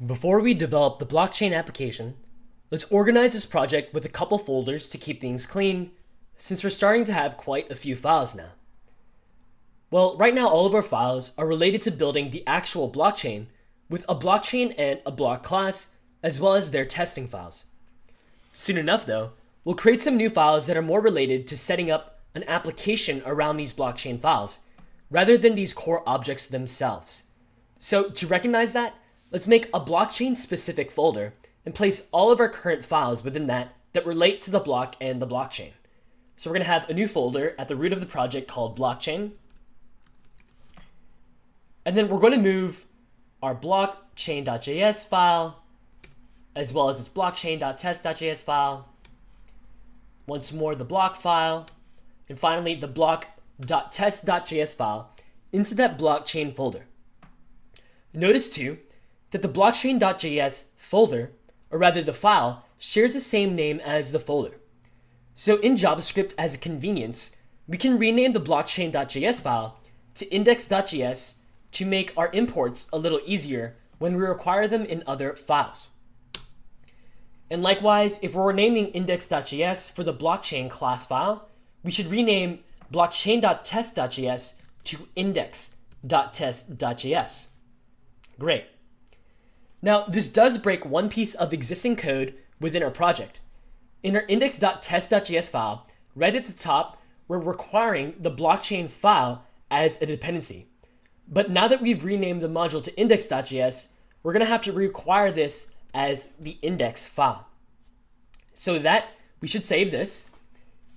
Before we develop the blockchain application, let's organize this project with a couple folders to keep things clean, since we're starting to have quite a few files now. Well, right now all of our files are related to building the actual blockchain with a blockchain and a block class, as well as their testing files. Soon enough though, we'll create some new files that are more related to setting up an application around these blockchain files, rather than these core objects themselves. So to recognize that, let's make a blockchain specific folder and place all of our current files within that relate to the block and the blockchain. So we're going to have a new folder at the root of the project called blockchain. And then we're going to move our blockchain.js file, as well as its blockchain.test.js file. Once more, the block file, and finally the block.test.js file into that blockchain folder. Notice too that the blockchain.js folder, or rather the file, shares the same name as the folder. So in JavaScript, as a convenience, we can rename the blockchain.js file to index.js to make our imports a little easier when we require them in other files. And likewise, if we're naming index.js for the blockchain class file, we should rename blockchain.test.js to index.test.js. Great. Now, this does break one piece of existing code within our project. In our index.test.js file, right at the top, we're requiring the blockchain file as a dependency. But now that we've renamed the module to index.js, we're going to have to require this as the index file. So that we should save this.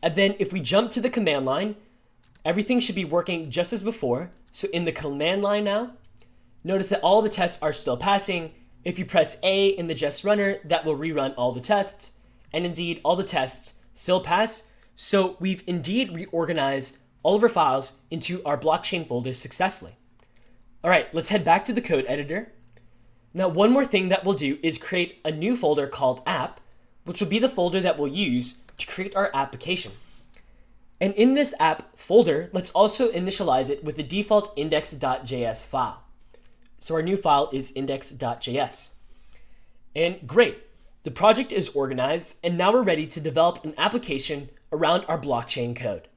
And then if we jump to the command line, everything should be working just as before. So in the command line now, notice that all the tests are still passing. If you press A in the jest runner, that will rerun all the tests. And indeed, all the tests still pass. So we've indeed reorganized all of our files into our blockchain folder successfully. All right, let's head back to the code editor. Now, one more thing that we'll do is create a new folder called app, which will be the folder that we'll use to create our application. And in this app folder, let's also initialize it with the default index.js file. So our new file is index.js. And great, the project is organized, and now we're ready to develop an application around our blockchain code.